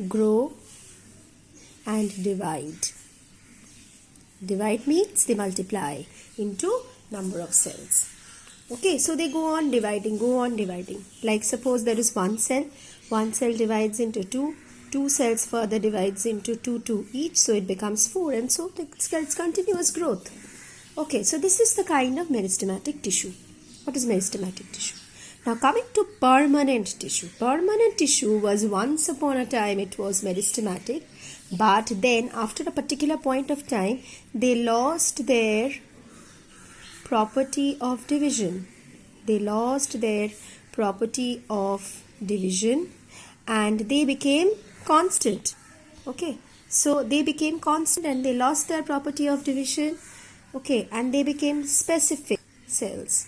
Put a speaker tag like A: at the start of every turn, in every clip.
A: grow and divide. Divide means they multiply into number of cells. Okay, so they go on dividing. Like suppose there is one cell divides into two cells further divides into two each, so it becomes 4, and so it's continuous growth. Okay, so this is the kind of meristematic tissue. What is meristematic tissue? Now coming to permanent tissue. Permanent tissue was once upon a time it was meristematic, but then after a particular point of time they lost their property of division. And they became constant. Okay, so they became constant and they lost their property of division. Okay, and they became specific cells.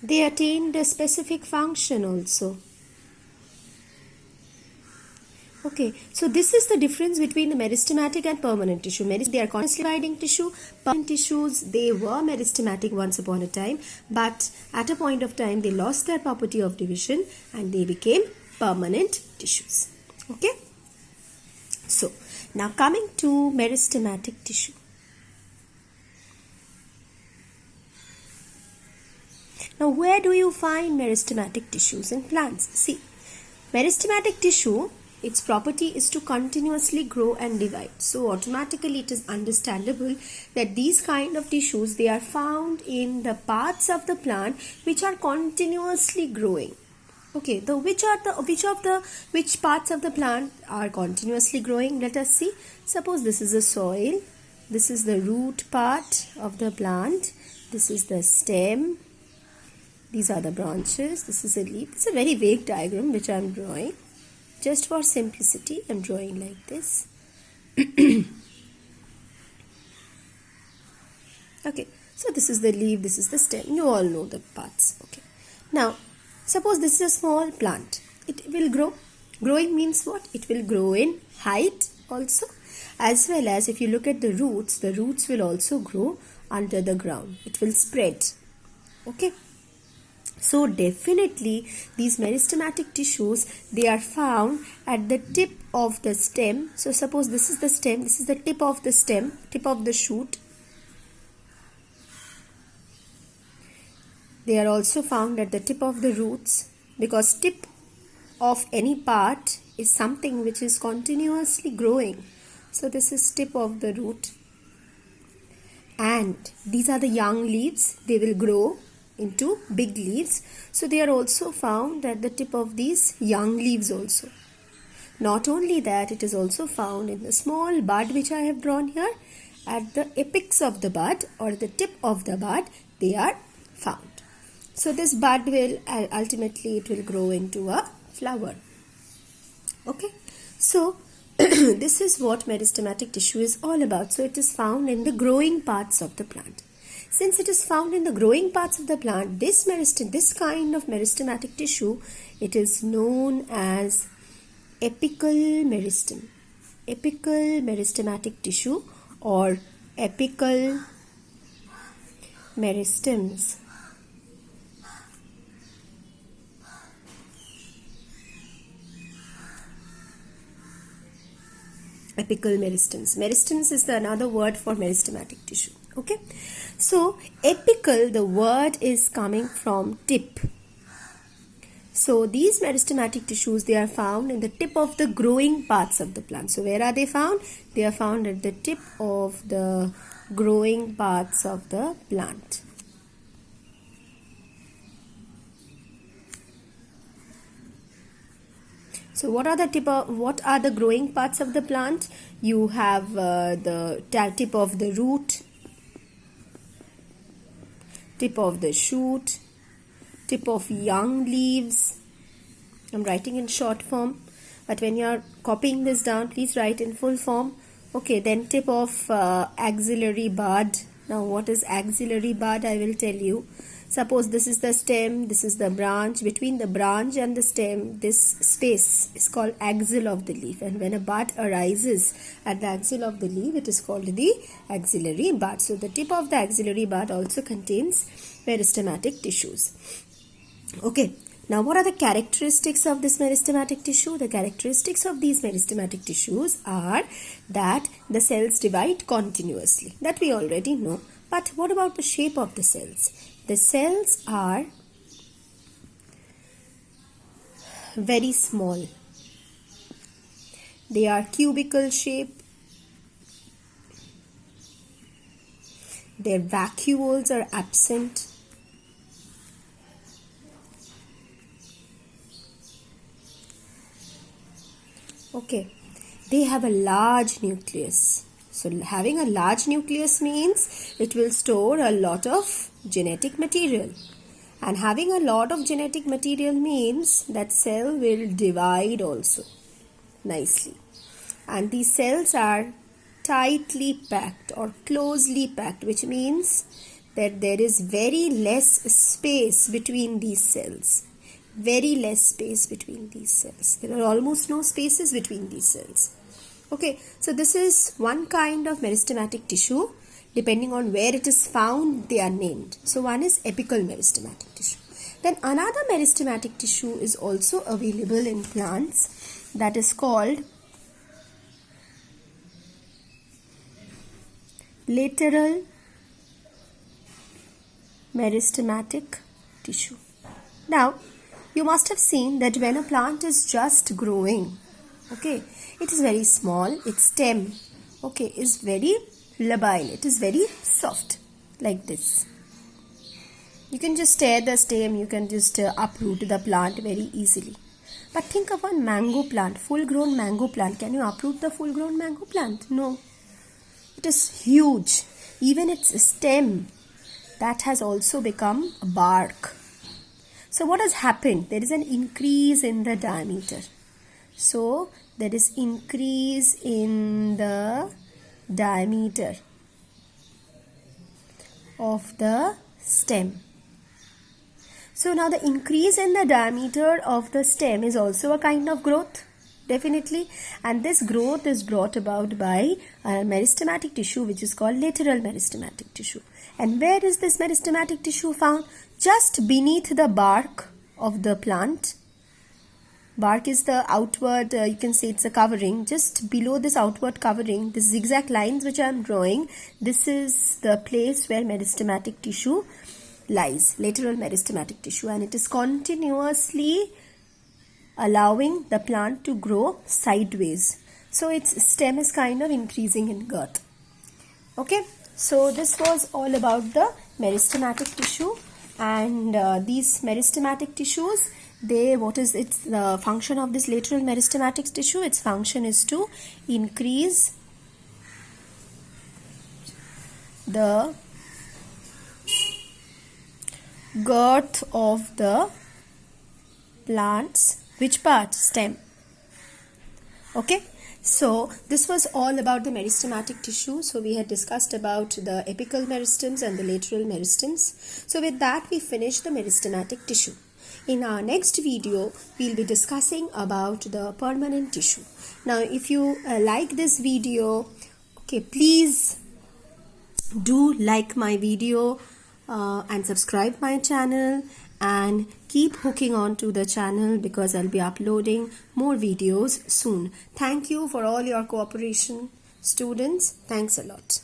A: They attained a specific function also. Okay, so this is the difference between the meristematic and permanent tissue. They are continuously dividing tissue. Permanent tissues, they were meristematic once upon a time, but at a point of time they lost their property of division and they became permanent tissues. Okay, so now coming to meristematic tissue. Now where do you find meristematic tissues in plants? See, meristematic tissue, its property is to continuously grow and divide. So automatically it is understandable that these kind of tissues, they are found in the parts of the plant which are continuously growing. Okay, which parts of the plant are continuously growing? Let us see. Suppose this is the soil, this is the root part of the plant, this is the stem, these are the branches, this is a leaf. It's a very vague diagram which I am drawing. Just for simplicity, I am drawing like this. Okay, so this is the leaf, this is the stem. You all know the parts. Okay. Now, suppose this is a small plant. It will grow. Growing means what? It will grow in height also, as well as if you look at the roots will also grow under the ground. It will spread. Okay. So definitely these meristematic tissues, they are found at the tip of the stem. So suppose this is the stem, this is the tip of the stem, tip of the shoot. They are also found at the tip of the roots, because tip of any part is something which is continuously growing. So this is tip of the root. And these are the young leaves, they will grow into big leaves, so they are also found at the tip of these young leaves also. Not only that, it is also found in the small bud which I have drawn here. At the apex of the bud or the tip of the bud, they are found. So this bud will ultimately it will grow into a flower. Okay, so this is what meristematic tissue is all about. So it is found in the growing parts of the plant. Since it is found in the growing parts of the plant, this kind of meristematic tissue, it is known as apical meristem. Apical meristematic tissue or apical meristems. Apical meristems. Meristems is another word for meristematic tissue. Okay, so apical, the word is coming from tip. So these meristematic tissues, they are found in the tip of the growing parts of the plant. So where are they found? They are found at the tip of the growing parts of the plant. So what are the growing parts of the plant? You have the tip of the root, tip of the shoot, tip of young leaves. I'm writing in short form, but when you are copying this down, please write in full form. Okay, then tip of axillary bud. Now what is axillary bud? I will tell you. Suppose this is the stem, this is the branch. Between the branch and the stem, this space is called axil of the leaf, and when a bud arises at the axil of the leaf, it is called the axillary bud. So the tip of the axillary bud also contains meristematic tissues. Okay, now what are the characteristics of this meristematic tissue? The characteristics of these meristematic tissues are that the cells divide continuously. That we already know. But what about the shape of the cells? The cells are very small. They are cubical shape. Their vacuoles are absent. Okay, they have a large nucleus. So having a large nucleus means it will store a lot of genetic material. And having a lot of genetic material means that cell will divide also nicely. And these cells are tightly packed or closely packed, which means that there is very less space between these cells. Very less space between these cells. There are almost no spaces between these cells. Okay, so this is one kind of meristematic tissue. Depending on where it is found, they are named. So one is apical meristematic tissue. Then another meristematic tissue is also available in plants, that is called lateral meristematic tissue. Now, you must have seen that when a plant is just growing, okay, it is very small, its stem, okay, is very labile, it is very soft, like this. You can just tear the stem, you can just uproot the plant very easily. But think of a mango plant, full-grown mango plant. Can you uproot the full-grown mango plant? No. It is huge. Even its stem, that has also become a bark. So what has happened? There is an increase in the diameter. So there is increase in the diameter of the stem. So now the increase in the diameter of the stem is also a kind of growth, definitely. And this growth is brought about by a meristematic tissue which is called lateral meristematic tissue. And where is this meristematic tissue found? Just beneath the bark of the plant. Bark is the outward, you can say it's a covering. Just below this outward covering, the zigzag lines which I am drawing, this is the place where meristematic tissue lies, lateral meristematic tissue, and it is continuously allowing the plant to grow sideways. So its stem is kind of increasing in girth. Okay, so this was all about the meristematic tissue. And these meristematic tissues, what is its the function of this lateral meristematic tissue? Its function is to increase the girth of the plant's which part? Stem. Okay. So this was all about the meristematic tissue. So we had discussed about the apical meristems and the lateral meristems. So with that we finished the meristematic tissue. In our next video, we'll be discussing about the permanent tissue. Now if you like this video, okay, please do like my video and subscribe my channel and keep hooking on to the channel because I'll be uploading more videos soon. Thank you for all your cooperation, students. Thanks a lot.